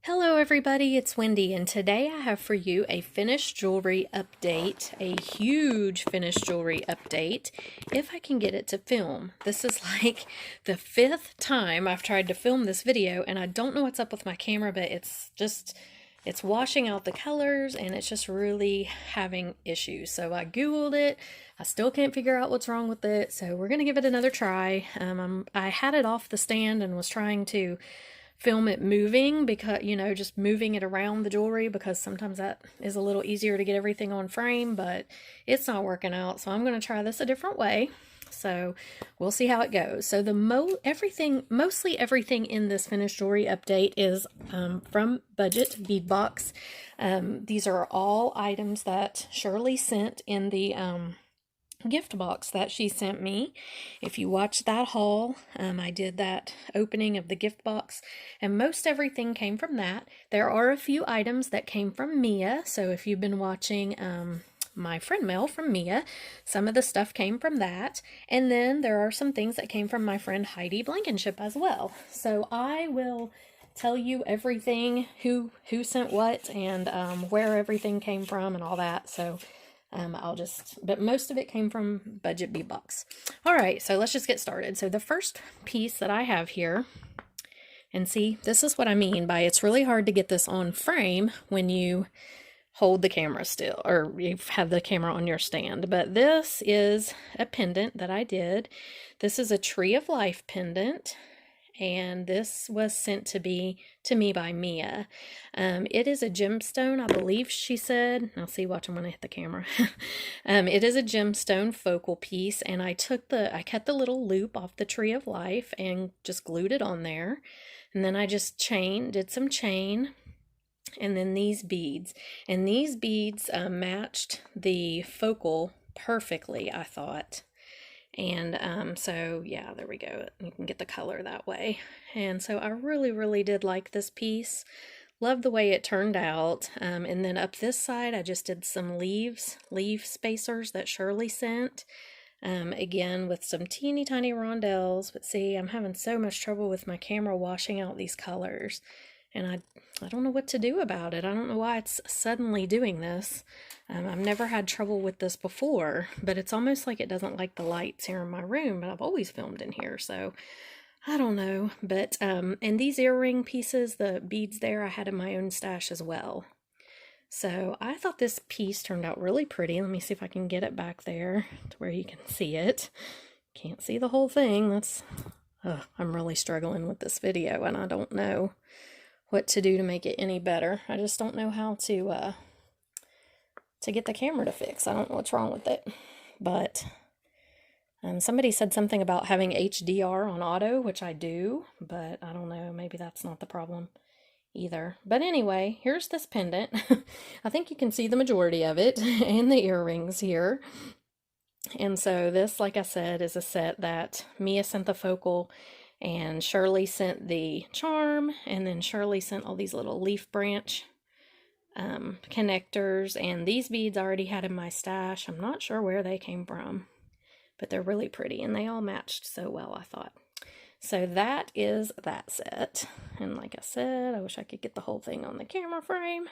Hello everybody, it's Wendy, and today I have for you a finished jewelry update, a huge finished jewelry update, if I can get it to film. This is like the fifth time I've tried to film this video, and I don't know what's up with my camera, but it's washing out the colors, and it's just really having issues. So I Googled it, I still can't figure out what's wrong with it, so we're going to give it another try. I had it off the stand and was trying to film it moving because, just moving it around the jewelry because sometimes that is a little easier to get everything on frame, but it's not working out. So I'm going to try this a different way. So we'll see how it goes. So mostly everything in this finished jewelry update is from Budget Bead Box. These are all items that Shirley sent in the gift box that she sent me. If you watched that haul, I did that opening of the gift box, and most everything came from that. There are a few items that came from Mia, so if you've been watching my friend mail from Mia, some of the stuff came from that, and then there are some things that came from my friend Heidi Blankenship as well. So I will tell you everything, who sent what, and where everything came from and all that. So but most of it came from Budget Bead Box. All right, so let's just get started. So the first piece that I have here, and see, this is what I mean by it's really hard to get this on frame when you hold the camera still, or you have the camera on your stand. But this is a pendant that I did. This is a Tree of Life pendant, and this was sent to me by Mia. It is a gemstone, I believe she said. I'll see, watch, I'm gonna hit the camera. It is a gemstone focal piece, and I cut the little loop off the Tree of Life and just glued it on there. And then I just did some chain, and then these beads. And these beads matched the focal perfectly, I thought. And so yeah, there we go. You can get the color that way. And so I really did like this piece. Love the way it turned out. And then up this side, I just did some leaf spacers that Shirley sent. Again, with some teeny tiny rondelles. But see, I'm having so much trouble with my camera washing out these colors. And I don't know what to do about it. I don't know why it's suddenly doing this. I've never had trouble with this before, but it's almost like it doesn't like the lights here in my room, but I've always filmed in here, so I don't know. But, and these earring pieces, the beads there, I had in my own stash as well. So I thought this piece turned out really pretty. Let me see if I can get it back there to where you can see it. Can't see the whole thing. I'm really struggling with this video, and I don't know what to do to make it any better. I just don't know how to get the camera to fix. I don't know what's wrong with it. But somebody said something about having HDR on auto, which I do, but I don't know, maybe that's not the problem either. But anyway, here's this pendant. I think you can see the majority of it, and the earrings here. And so this, like I said, is a set that Mia sent the focal, and Shirley sent the charm, and then Shirley sent all these little leaf branch connectors, and these beads I already had in my stash. I'm not sure where they came from, but they're really pretty, and they all matched so well, I thought. So that is that set, and like I said, I wish I could get the whole thing on the camera frame,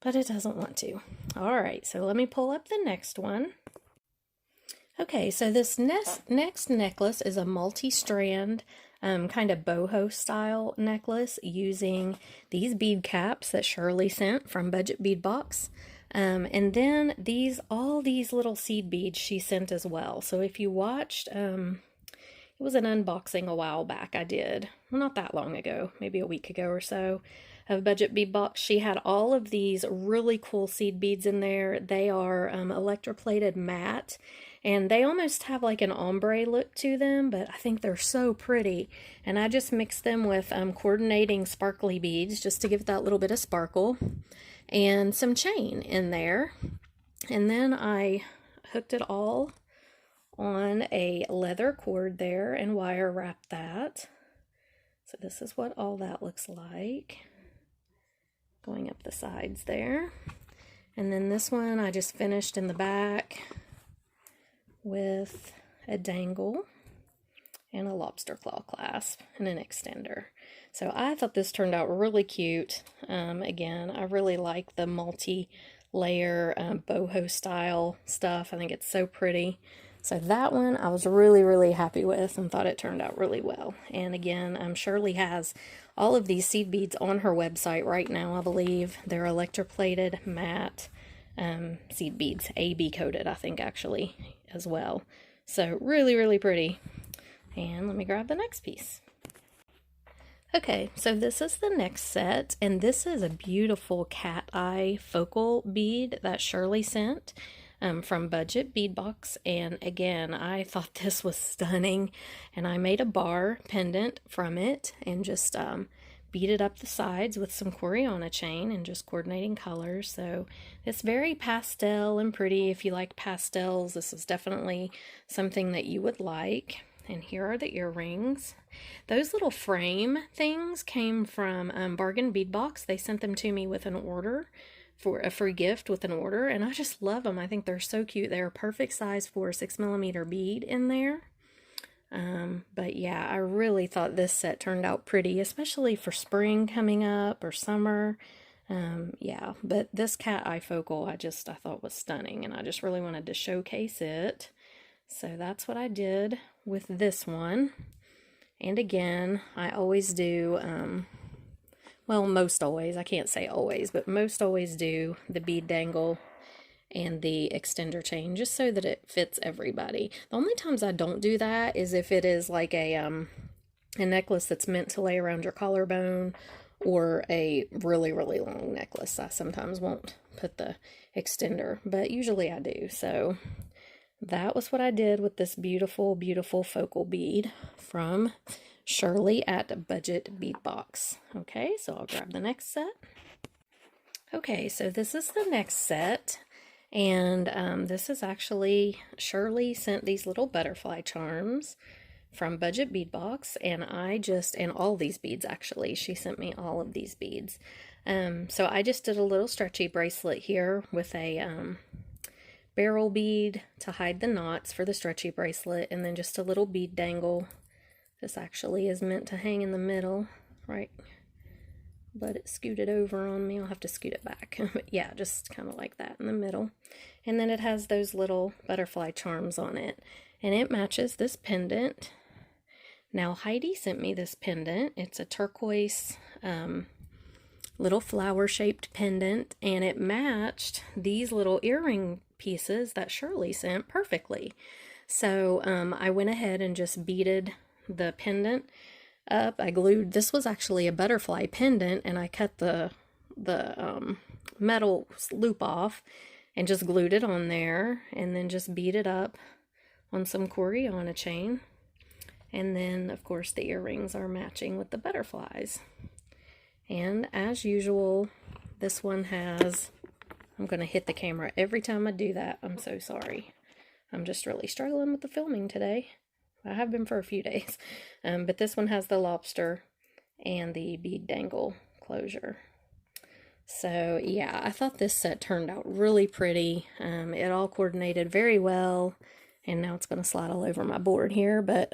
but it doesn't want to. All right, so let me pull up the next one. Okay, so this next necklace is a multi-strand kind of boho style necklace using these bead caps that Shirley sent from Budget Bead Box. And then all these little seed beads she sent as well. So if you watched, it was an unboxing a while back I did. Well, not that long ago, maybe a week ago or so, of Budget Bead Box. She had all of these really cool seed beads in there. They are electroplated matte, and they almost have like an ombre look to them, but I think they're so pretty. And I just mixed them with coordinating sparkly beads just to give it that little bit of sparkle, and some chain in there. And then I hooked it all on a leather cord there and wire wrapped that. So this is what all that looks like, going up the sides there. And then this one I just finished in the back with a dangle and a lobster claw clasp and an extender. So I thought this turned out really cute. Again, I really like the multi-layer boho style stuff. I think it's so pretty. So that one I was really, really happy with and thought it turned out really well. And again, Shirley has all of these seed beads on her website right now, I believe. They're electroplated matte seed beads, AB coated, I think, actually, as well. So really, really pretty. And let me grab the next piece. Okay, so this is the next set, and this is a beautiful cat eye focal bead that Shirley sent from Budget Bead Box. And again, I thought this was stunning, and I made a bar pendant from it and just beaded up the sides with some Coriana chain and just coordinating colors. So it's very pastel and pretty. If you like pastels, this is definitely something that you would like. And here are the earrings. Those little frame things came from Bargain Bead Box. They sent them to me with an order, for a free gift with an order, and I just love them. I think they're so cute. They're a perfect size for a 6mm bead in there. But yeah, I really thought this set turned out pretty, especially for spring coming up or summer. Yeah, but this cat eye focal I thought was stunning, and I just really wanted to showcase it. So that's what I did with this one. And again, I always do, well, most always, I can't say always, but most always do the bead dangle and the extender chain just so that it fits everybody. The only times I don't do that is if it is like a necklace that's meant to lay around your collarbone, or a really, really long necklace. I sometimes won't put the extender, but usually I do. So that was what I did with this beautiful, beautiful focal bead from Shirley at Budget Bead Box. Okay, so I'll grab the next set. Okay, so this is the next set, and this is actually, Shirley sent these little butterfly charms from Budget Bead Box, and and all these beads actually, she sent me all of these beads. So I just did a little stretchy bracelet here with a barrel bead to hide the knots for the stretchy bracelet, and then just a little bead dangle. This actually is meant to hang in the middle, right? But it scooted over on me. I'll have to scoot it back. But yeah, just kind of like that in the middle. And then it has those little butterfly charms on it, and it matches this pendant. Now Heidi sent me this pendant. It's a turquoise little flower shaped pendant, and it matched these little earring pieces that Shirley sent perfectly. So I went ahead and just beaded the pendant up. I glued, this was actually a butterfly pendant, and I cut the metal loop off and just glued it on there, and then just beaded up on some Coriana chain. And then of course the earrings are matching with the butterflies. And as usual, this one has, I'm going to hit the camera every time I do that. I'm so sorry. I'm just really struggling with the filming today. I have been for a few days. But this one has the lobster and the bead dangle closure. So yeah, I thought this set turned out really pretty. It all coordinated very well. And now it's going to slide all over my board here. But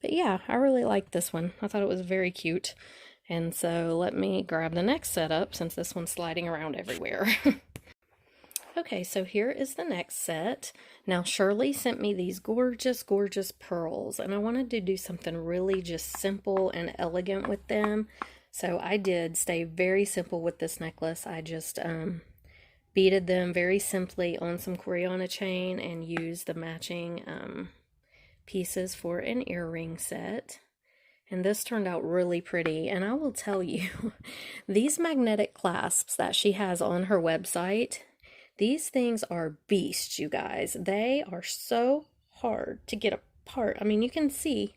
yeah, I really liked this one. I thought it was very cute. And so let me grab the next setup since this one's sliding around everywhere. Okay, so here is the next set. Now Shirley sent me these gorgeous, gorgeous pearls, and I wanted to do something really just simple and elegant with them. So I did stay very simple with this necklace. I just beaded them very simply on some Coriana chain and used the matching pieces for an earring set. And this turned out really pretty. And I will tell you, these magnetic clasps that she has on her website, these things are beasts, you guys. They are so hard to get apart. I mean, you can see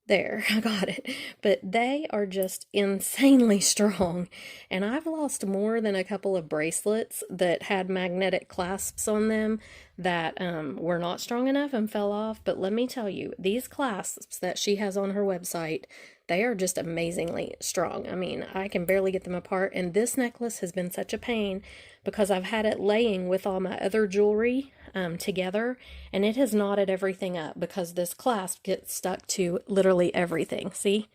there, I got it. But they are just insanely strong. And I've lost more than a couple of bracelets that had magnetic clasps on them that were not strong enough and fell off. But let me tell you, these clasps that she has on her website, they are just amazingly strong. I mean, I can barely get them apart, and this necklace has been such a pain because I've had it laying with all my other jewelry together, and it has knotted everything up because this clasp gets stuck to literally everything. See?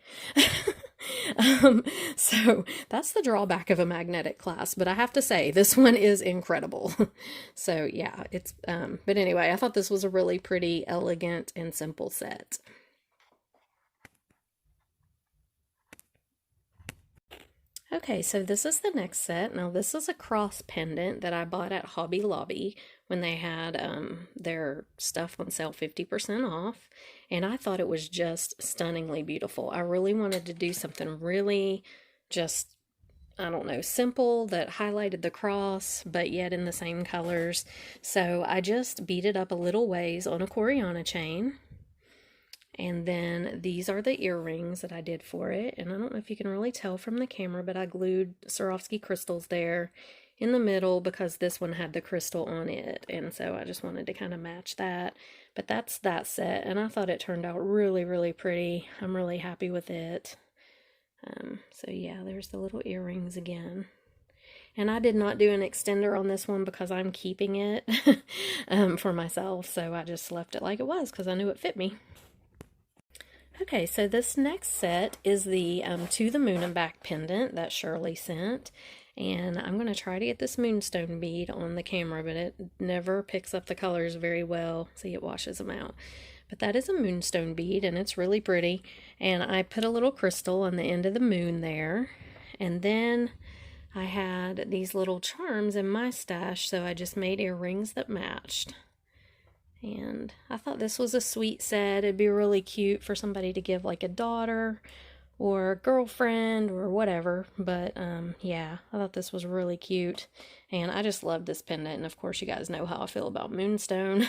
So that's the drawback of a magnetic clasp, but I have to say this one is incredible. So yeah, but anyway, I thought this was a really pretty, elegant, and simple set. Okay, so this is the next set. Now this is a cross pendant that I bought at Hobby Lobby when they had their stuff on sale 50% off, and I thought it was just stunningly beautiful. I really wanted to do something really just, I don't know, simple that highlighted the cross, but yet in the same colors. So I just beat it up a little ways on a Coriana chain. And then these are the earrings that I did for it. And I don't know if you can really tell from the camera, but I glued Swarovski crystals there in the middle because this one had the crystal on it. And so I just wanted to kind of match that. But that's that set. And I thought it turned out really, really pretty. I'm really happy with it. So yeah, there's the little earrings again. And I did not do an extender on this one because I'm keeping it for myself. So I just left it like it was because I knew it fit me. Okay, so this next set is the To the Moon and Back pendant that Shirley sent. And I'm going to try to get this moonstone bead on the camera, but it never picks up the colors very well. See, it washes them out. But that is a moonstone bead, and it's really pretty. And I put a little crystal on the end of the moon there. And then I had these little charms in my stash, so I just made earrings that matched. And I thought this was a sweet set. It'd be really cute for somebody to give like a daughter or a girlfriend or whatever. But yeah, I thought this was really cute. And I just love this pendant. And of course, you guys know how I feel about moonstone.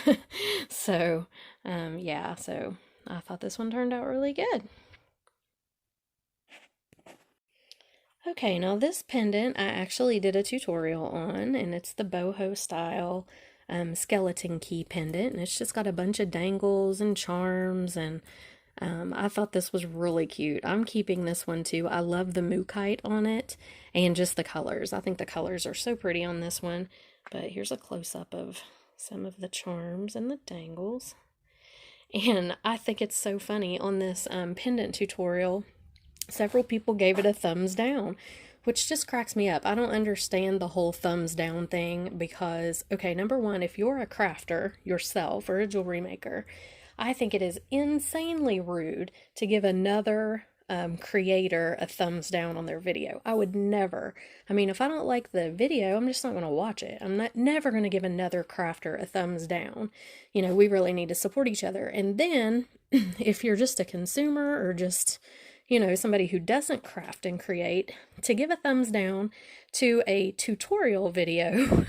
So yeah, so I thought this one turned out really good. Okay, now this pendant I actually did a tutorial on, and it's the boho style skeleton key pendant, and it's just got a bunch of dangles and charms, and I thought this was really cute. I'm keeping this one too. I love the mookite on it and just the colors. I think the colors are so pretty on this one. But here's a close-up of some of the charms and the dangles. And I think it's so funny on this pendant tutorial, several people gave it a thumbs down, which just cracks me up. I don't understand the whole thumbs down thing because, okay, number one, if you're a crafter yourself or a jewelry maker, I think it is insanely rude to give another creator a thumbs down on their video. I would never. I mean, if I don't like the video, I'm just not going to watch it. I'm never going to give another crafter a thumbs down. You know, we really need to support each other. And then if you're just a consumer or just, you know, somebody who doesn't craft and create, to give a thumbs down to a tutorial video,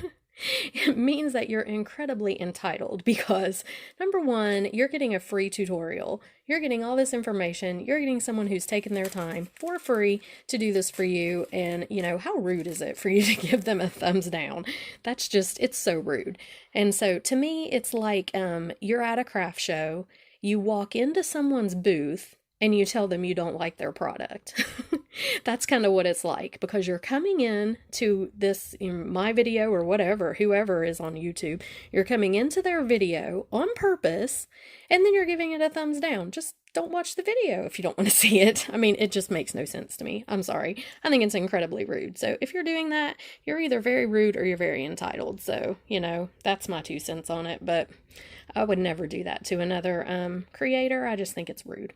it means that you're incredibly entitled because, number one, you're getting a free tutorial. You're getting all this information. You're getting someone who's taken their time for free to do this for you. And, you know, how rude is it for you to give them a thumbs down? That's just, it's so rude. And so to me, it's like you're at a craft show. You walk into someone's booth and you tell them you don't like their product. That's kind of what it's like, because you're coming in to this, my video or whatever, whoever is on YouTube, you're coming into their video on purpose, and then you're giving it a thumbs down. Just don't watch the video if you don't want to see it. I mean, it just makes no sense to me. I'm sorry. I think it's incredibly rude. So if you're doing that, you're either very rude or you're very entitled. So, you know, that's my 2 cents on it, but I would never do that to another creator. I just think it's rude.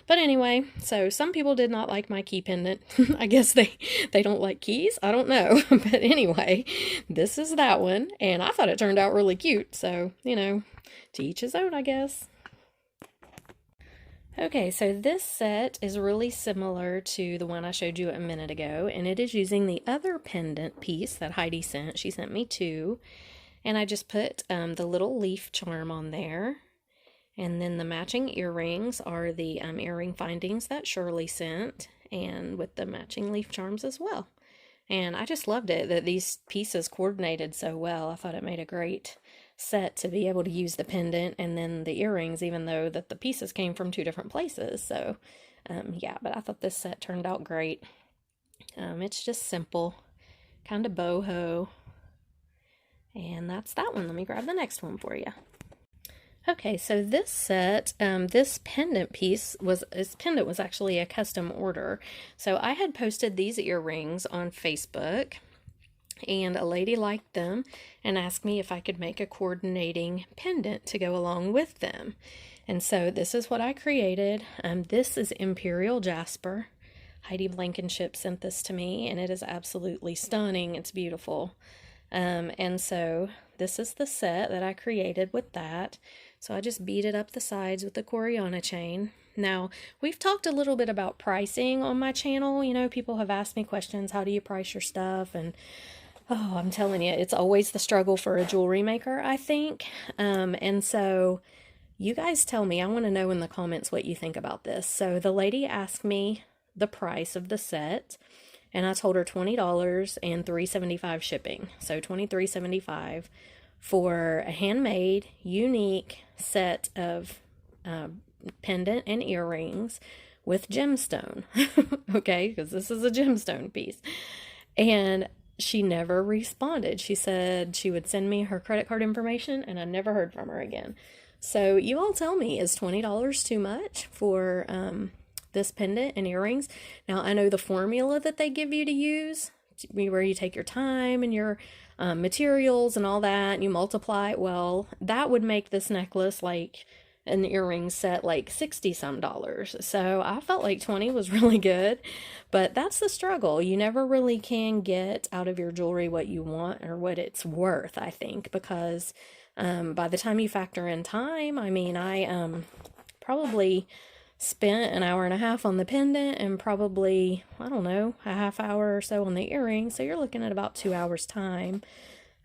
But anyway, so some people did not like my key pendant. I guess they don't like keys. I don't know. But anyway, this is that one. And I thought it turned out really cute. So, you know, to each his own, I guess. Okay, so this set is really similar to the one I showed you a minute ago. And it is using the other pendant piece that Heidi sent. She sent me 2. And I just put the little leaf charm on there. And then the matching earrings are the earring findings that Shirley sent, and with the matching leaf charms as well. And I just loved it that these pieces coordinated so well. I thought it made a great set to be able to use the pendant and then the earrings, even though that the pieces came from 2 different places. So Yeah, but I thought this set turned out great. It's just simple, kind of boho. And that's that one. Let me grab the next one for you. Okay, so this set, this pendant was actually a custom order. So I had posted these earrings on Facebook, and a lady liked them and asked me if I could make a coordinating pendant to go along with them. And so this is what I created. This is Imperial Jasper. Heidi Blankenship sent this to me, and it is absolutely stunning. It's beautiful. And so this is the set that I created with that. So I just beaded up the sides with the Coriana chain. Now, we've talked a little bit about pricing on my channel. You know, people have asked me questions, how do you price your stuff? And oh, I'm telling you, it's always the struggle for a jewelry maker, I think. And so you guys tell me, I want to know in the comments what you think about this. So the lady asked me the price of the set, and I told her $20 and $3.75 shipping. So $23.75 for a handmade, unique set of pendant and earrings with gemstone. Okay, because this is a gemstone piece. And she never responded. She said she would send me her credit card information, and I never heard from her again. So you all tell me, is $20 too much for this pendant and earrings? Now, I know the formula that they give you to use, where you take your time and your materials and all that, and you multiply it. Well, that would make this necklace like an earring set like 60 some dollars. So I felt like 20 was really good, but that's the struggle. You never really can get out of your jewelry what you want or what it's worth, I think, because by the time you factor in time, I mean, I probably spent an hour and a half on the pendant and probably, I don't know, a half hour or so on the earring. So you're looking at about 2 hours time.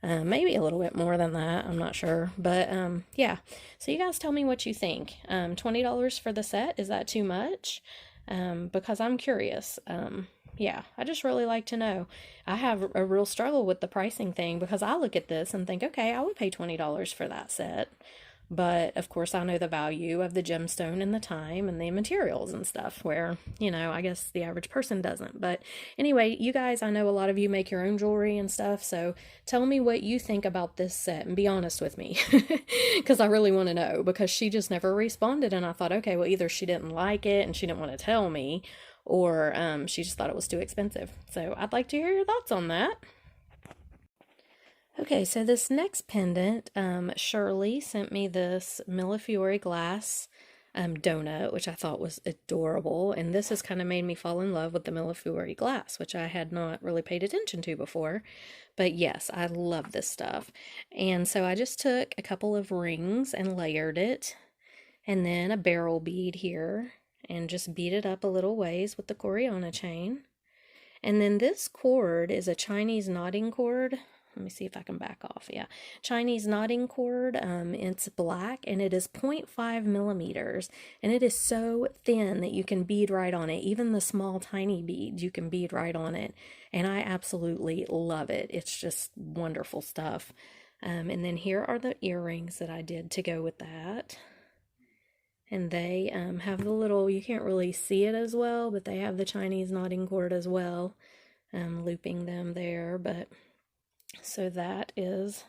Maybe a little bit more than that, I'm not sure, but yeah, so you guys tell me what you think. $20 for the set, is that too much? Because I'm curious. Yeah, I just really like to know. I have a real struggle with the pricing thing, because I look at this and think, okay, I would pay $20 for that set. But of course, I know the value of the gemstone and the time and the materials and stuff, where, you know, I guess the average person doesn't. But anyway, you guys, I know a lot of you make your own jewelry and stuff, so tell me what you think about this set and be honest with me, because I really want to know, because she just never responded. And I thought, okay, well, either she didn't like it and she didn't want to tell me, or she just thought it was too expensive. So I'd like to hear your thoughts on that. Okay, so this next pendant, Shirley sent me this Millefiori glass donut, which I thought was adorable, and this has kind of made me fall in love with the Millefiori glass, which I had not really paid attention to before. But yes, I love this stuff. And so I just took a couple of rings and layered it, and then a barrel bead here, and just beat it up a little ways with the Coriana chain. And then this cord is a Chinese knotting cord. Let me see if I can back off. Yeah, Chinese knotting cord. It's black, and it is 0.5 millimeters, and it is so thin that you can bead right on it. Even the small tiny beads, you can bead right on it, and I absolutely love it. It's just wonderful stuff. And then here are the earrings that I did to go with that. And they have the little, you can't really see it as well, but they have the Chinese knotting cord as well, looping them there. But so that is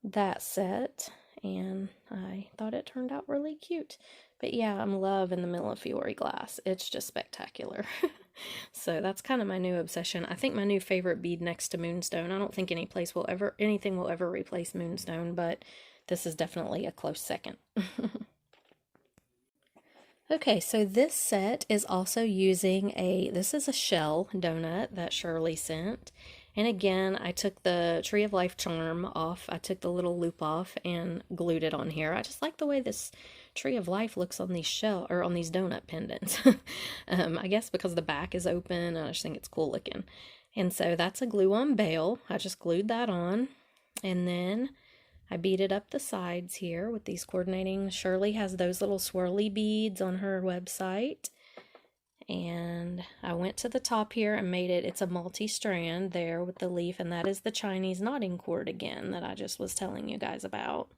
that set, and I thought it turned out really cute. But yeah, I'm loving the Millefiori glass. It's just spectacular. So that's kind of my new obsession. I think my new favorite bead next to Moonstone. I don't think anything will ever replace Moonstone, but this is definitely a close second. Okay, so this set is also using this is a shell donut that Shirley sent. And again, I took the Tree of Life charm off. I took the little loop off and glued it on here. I just like the way this Tree of Life looks on these on these donut pendants. I guess because the back is open, I just think it's cool looking. And so that's a glue-on bail. I just glued that on. And then I beaded up the sides here with these coordinating. Shirley has those little swirly beads on her website. And I went to the top here and made it's a multi-strand there with the leaf, and that is the Chinese knotting cord again that I just was telling you guys about.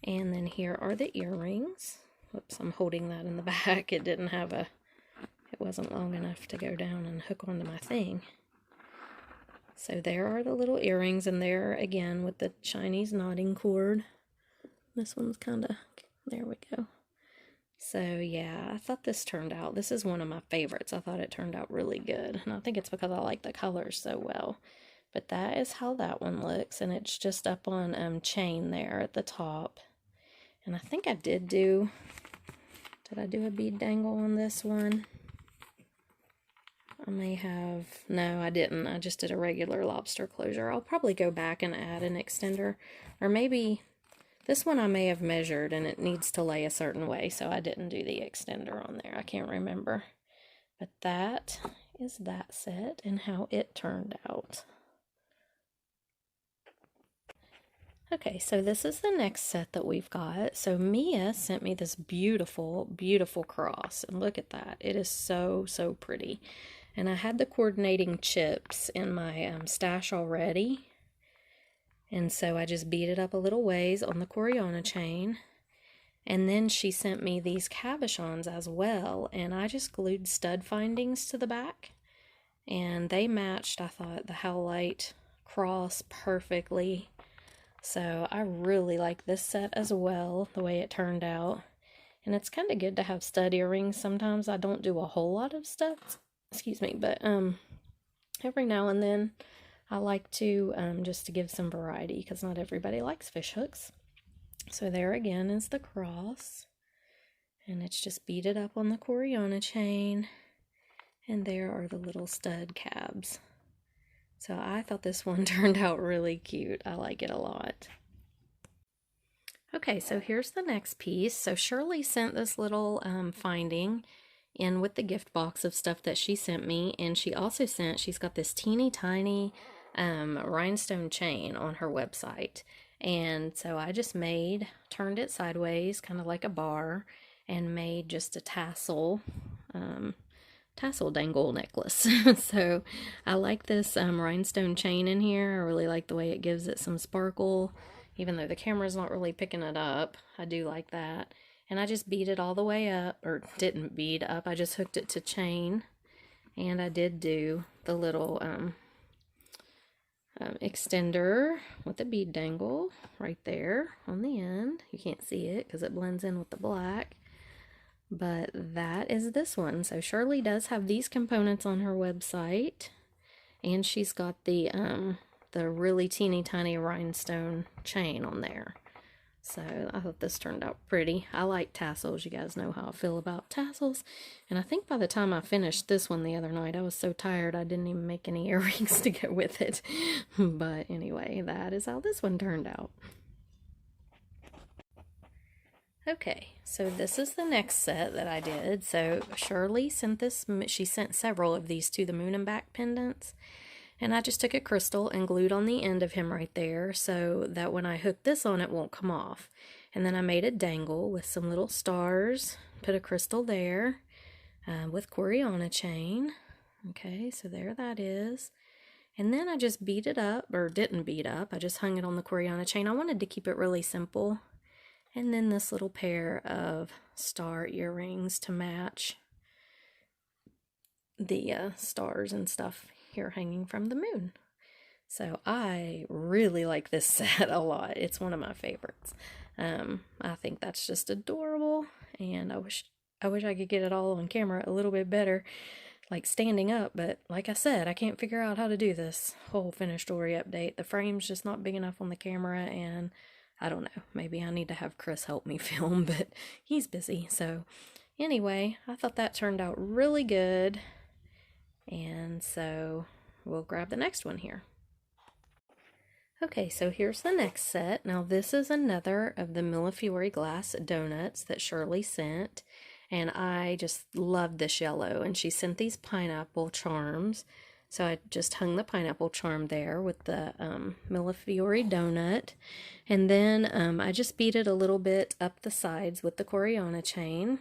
And then here are the earrings. Whoops, I'm holding that in the back. It didn't have a it wasn't long enough to go down and hook onto my thing. So there are the little earrings, and there again with the Chinese knotting cord. This one's kind of, there we go. So yeah, I thought this turned out, this is one of my favorites. I thought it turned out really good, and I think it's because I like the colors so well. But that is how that one looks, and it's just up on chain there at the top. And I think I did I do a bead dangle on this one? I may have, no I didn't, I just did a regular lobster closure. I'll probably go back and add an extender, or maybe this one I may have measured and it needs to lay a certain way, so I didn't do the extender on there. I can't remember. But that is that set and how it turned out. Okay, so this is the next set that we've got. So Mia sent me this beautiful, beautiful cross. And look at that. It is so, so pretty. And I had the coordinating chips in my stash already. And so I just beat it up a little ways on the Coriana chain. And then she sent me these cabochons as well. And I just glued stud findings to the back. And they matched, I thought, the Howlite Cross perfectly. So I really like this set as well, the way it turned out. And it's kind of good to have stud earrings. Sometimes I don't do a whole lot of studs, excuse me, but every now and then I like to just to give some variety, because not everybody likes fish hooks. So there again is the cross, and it's just beaded up on the Coriana chain, and there are the little stud cabs. So I thought this one turned out really cute. I like it a lot. Okay, so here's the next piece. So Shirley sent this little finding in with the gift box of stuff that she sent me, and she also sent, she's got this teeny tiny rhinestone chain on her website. And so I just turned it sideways, kind of like a bar, and made just a tassel dangle necklace. So I like this rhinestone chain in here. I really like the way it gives it some sparkle, even though the camera's not really picking it up. I do like that. And I just beat it all the way up, or didn't bead up, I just hooked it to chain. And I did do the little extender with the bead dangle right there on the end. You can't see it because it blends in with the black. But that is this one. So Shirley does have these components on her website, and she's got the really teeny tiny rhinestone chain on there. So I thought this turned out pretty. I like tassels. You guys know how I feel about tassels. And I think by the time I finished this one the other night, I was so tired I didn't even make any earrings to go with it. But anyway, that is how this one turned out. Okay, so this is the next set that I did. So Shirley sent this, she sent several of these to the moon and back pendants. And I just took a crystal and glued on the end of him right there so that when I hook this on, it won't come off. And then I made a dangle with some little stars, put a crystal there with Coriana chain. Okay, so there that is. And then I just beat it up, or didn't beat up, I just hung it on the Coriana chain. I wanted to keep it really simple. And then this little pair of star earrings to match the stars and stuff here hanging from the moon. So I really like this set a lot. It's one of my favorites. I think that's just adorable, and I wish I could get it all on camera a little bit better, like standing up, but like I said, I can't figure out how to do this whole finished jewelry update. The frame's just not big enough on the camera, and I don't know, maybe I need to have Chris help me film, but he's busy. So anyway, I thought that turned out really good. And so we'll grab the next one here. Okay, so here's the next set. Now this is another of the Millefiori glass donuts that Shirley sent. And I just loved this yellow. And she sent these pineapple charms. So I just hung the pineapple charm there with the Millefiori donut. And then I just beaded a little bit up the sides with the Coriana chain.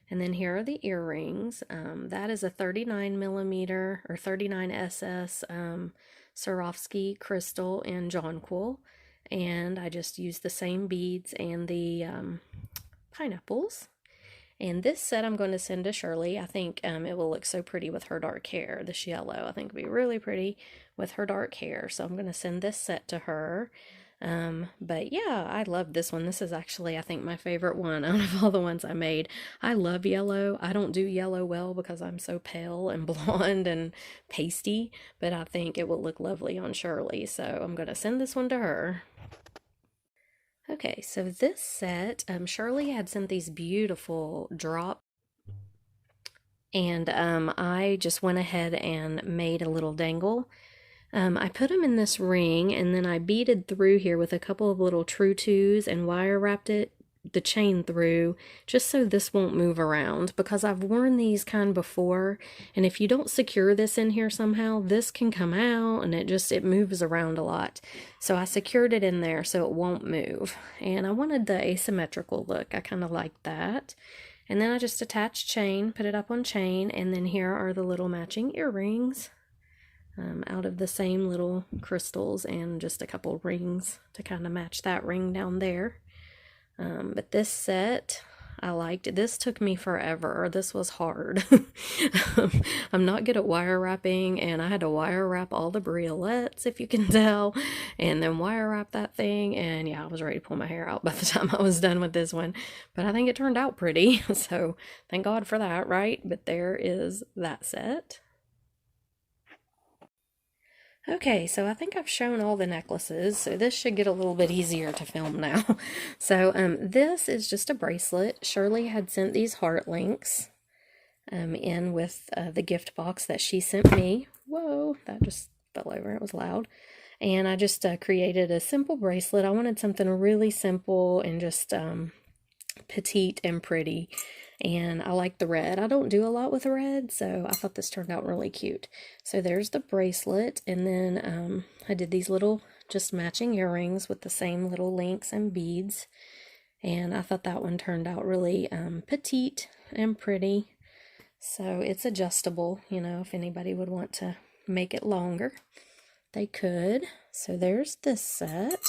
And then here are the earrings. That is a 39 millimeter or 39 SS Swarovski crystal in jonquil. And I just used the same beads and the pineapples. And this set I'm going to send to Shirley. I think it will look so pretty with her dark hair. This yellow, I think, will be really pretty with her dark hair. So I'm going to send this set to her. But yeah, I love this one. This is actually, I think, my favorite one out of all the ones I made. I love yellow. I don't do yellow well because I'm so pale and blonde and pasty, but I think it will look lovely on Shirley. So I'm going to send this one to her. Okay, so this set, Shirley had sent these beautiful drop, and I just went ahead and made a little dangle. I put them in this ring, and then I beaded through here with a couple of little true twos and wire wrapped the chain through, just so this won't move around, because I've worn these kind before, and if you don't secure this in here somehow, this can come out and it moves around a lot. So I secured it in there so it won't move, and I wanted the asymmetrical look. I kind of like that. And then I just attached chain, put it up on chain, and then here are the little matching earrings. Out of the same little crystals and just a couple rings to kind of match that ring down there. But this set, I liked. This took me forever. This was hard. I'm not good at wire wrapping, and I had to wire wrap all the bracelets, if you can tell, and then wire wrap that thing, and yeah, I was ready to pull my hair out by the time I was done with this one. But I think it turned out pretty, so thank God for that, right? But there is that set. Okay, so I think I've shown all the necklaces, so this should get a little bit easier to film now. So this is just a bracelet. Shirley had sent these heart links in with the gift box that she sent me. Whoa, that just fell over, it was loud. And I just created a simple bracelet. I wanted something really simple and just petite and pretty. And I like the red. I don't do a lot with red, so I thought this turned out really cute. So there's the bracelet, and then I did these little just matching earrings with the same little links and beads. And I thought that one turned out really petite and pretty. So it's adjustable, you know, if anybody would want to make it longer, they could. So there's this set.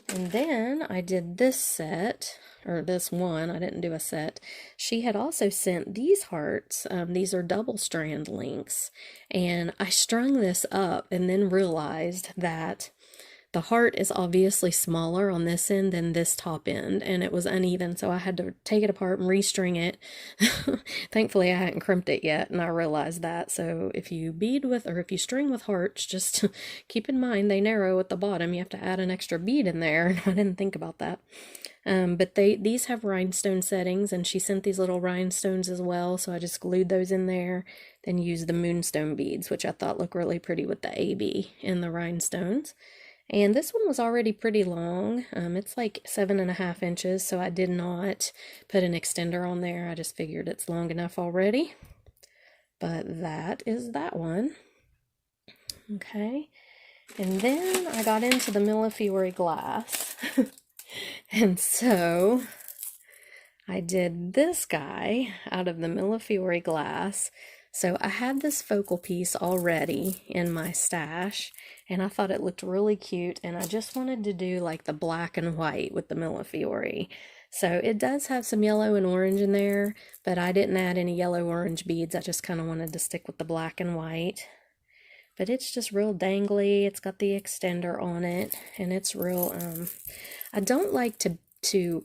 And then I did this set, or this one, I didn't do a set. She had also sent these hearts. These are double strand links. And I strung this up and then realized that the heart is obviously smaller on this end than this top end, and it was uneven, so I had to take it apart and restring it. Thankfully, I hadn't crimped it yet, and I realized that. So if you bead with, or if you string with hearts, just keep in mind they narrow at the bottom. You have to add an extra bead in there, and I didn't think about that. But these have rhinestone settings, and she sent these little rhinestones as well, so I just glued those in there, then used the moonstone beads, which I thought looked really pretty with the AB in the rhinestones. And this one was already pretty long. It's like 7.5 inches, so I did not put an extender on there. I just figured it's long enough already. But that is that one. Okay. And then I got into the Millefiori glass. And so I did this guy out of the Millefiori glass. So I had this focal piece already in my stash, and I thought it looked really cute, and I just wanted to do like the black and white with the Millefiori. So it does have some yellow and orange in there, but I didn't add any yellow-orange beads. I just kind of wanted to stick with the black and white. But it's just real dangly. It's got the extender on it, and it's real, I don't like to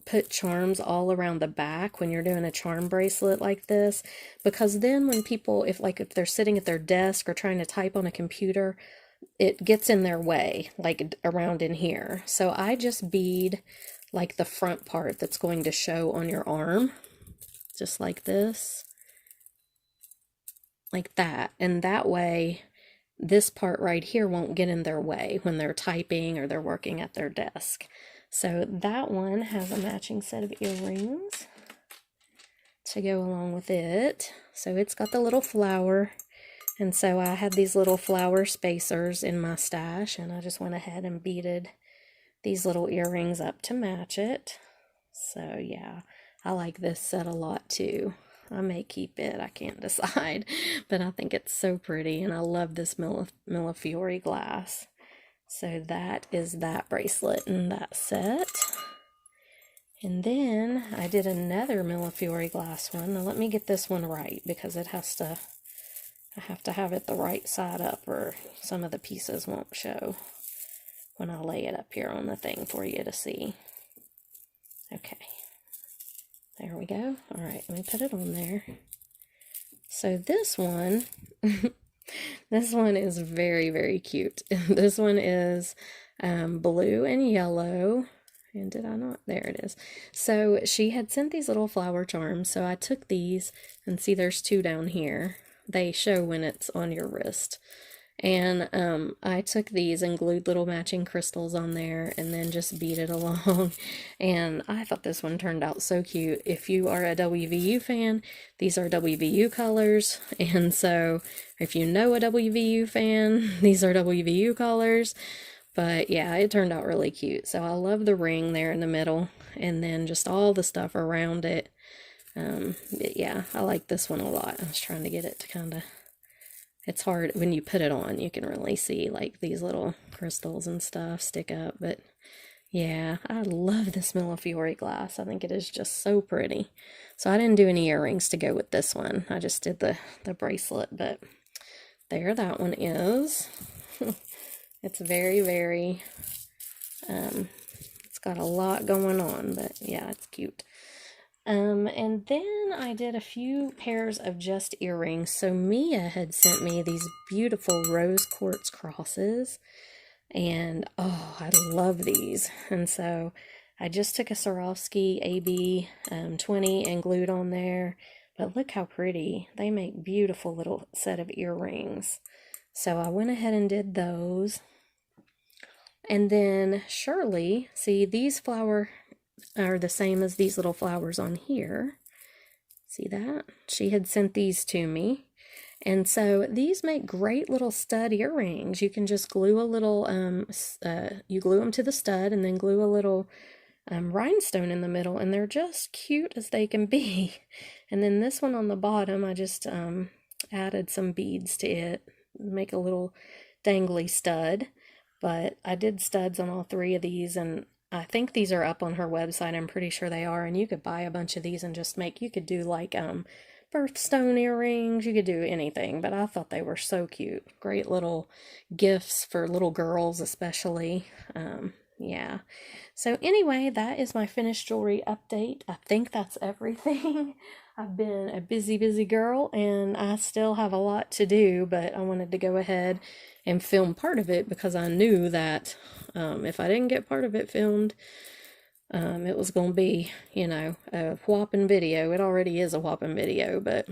put charms all around the back when you're doing a charm bracelet like this, because then when people, if they're sitting at their desk or trying to type on a computer, it gets in their way, like around in here. So I just bead like the front part that's going to show on your arm, just like this, like that, and that way this part right here won't get in their way when they're typing or they're working at their desk. So that one has a matching set of earrings to go along with it. So it's got the little flower, and so I had these little flower spacers in my stash, and I just went ahead and beaded these little earrings up to match it. So yeah, I like this set a lot too. I may keep it, I can't decide, but I think it's so pretty, and I love this Millefiori glass. So that is that bracelet and that set. And then I did another Millefiori glass one. Now let me get this one right because it has to, I have to have it the right side up or some of the pieces won't show when I lay it up here on the thing for you to see. Okay, there we go. All right, let me put it on there. So this one, this one is very, very cute. This one is blue and yellow. And did I not? There it is. So she had sent these little flower charms. So I took these and see there's two down here. They show when it's on your wrist. And I took these and glued little matching crystals on there and then just beat it along. And I thought this one turned out so cute. If you are a WVU fan, these are WVU colors. And so if you know a WVU fan, these are WVU colors. But yeah, it turned out really cute. So I love the ring there in the middle and then just all the stuff around it. Yeah, I like this one a lot. I was trying to get it to kind of, it's hard when you put it on, you can really see like these little crystals and stuff stick up. But yeah, I love this Millefiori glass. I think it is just so pretty. So I didn't do any earrings to go with this one. I just did the bracelet, but there that one is. It's very, very, it's got a lot going on, but yeah, it's cute. And then I did a few pairs of just earrings. So Mia had sent me these beautiful rose quartz crosses, and oh, I love these. And so I just took a Swarovski AB 20 and glued on there, but look how pretty. They make beautiful little set of earrings. So I went ahead and did those. And then Shirley, see these flower are the same as these little flowers on here. See that? She had sent these to me. And so these make great little stud earrings. You can just glue a little, you glue them to the stud and then glue a little rhinestone in the middle, and they're just cute as they can be. And then this one on the bottom, I just added some beads to it, make a little dangly stud. But I did studs on all three of these, and I think these are up on her website. I'm pretty sure they are, and you could buy a bunch of these and just make, you could do like birthstone earrings, you could do anything, but I thought they were so cute. Great little gifts for little girls especially. Yeah. So anyway, that is my finished jewelry update. I think that's everything. I've been a busy, busy girl, and I still have a lot to do, but I wanted to go ahead and film part of it because I knew that if I didn't get part of it filmed, it was going to be, you know, a whopping video. It already is a whopping video, but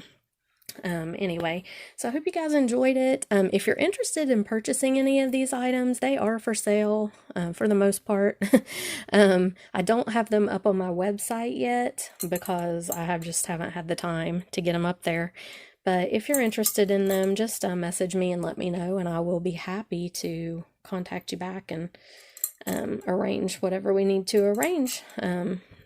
anyway, so I hope you guys enjoyed it. If you're interested in purchasing any of these items, they are for sale for the most part. I don't have them up on my website yet because I just haven't had the time to get them up there. But if you're interested in them, just message me and let me know, and I will be happy to contact you back and arrange whatever we need to arrange.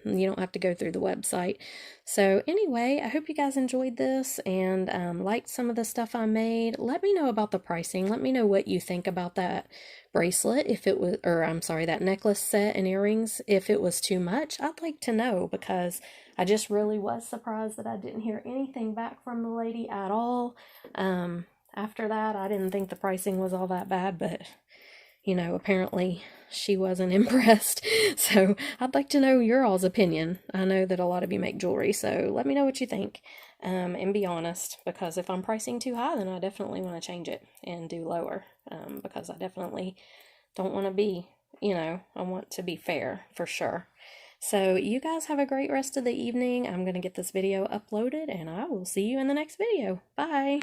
You don't have to go through the website. So anyway, I hope you guys enjoyed this and liked some of the stuff I made. Let me know about the pricing. Let me know what you think about that bracelet, if it was, or I'm sorry, that necklace set and earrings. If it was too much, I'd like to know, because I just really was surprised that I didn't hear anything back from the lady at all. After that, I didn't think the pricing was all that bad, but you know, apparently she wasn't impressed. So I'd like to know your all's opinion. I know that a lot of you make jewelry, so let me know what you think. And be honest, because if I'm pricing too high, then I definitely want to change it and do lower. Because I definitely don't want to be, you know, I want to be fair for sure. So you guys have a great rest of the evening. I'm going to get this video uploaded, and I will see you in the next video. Bye!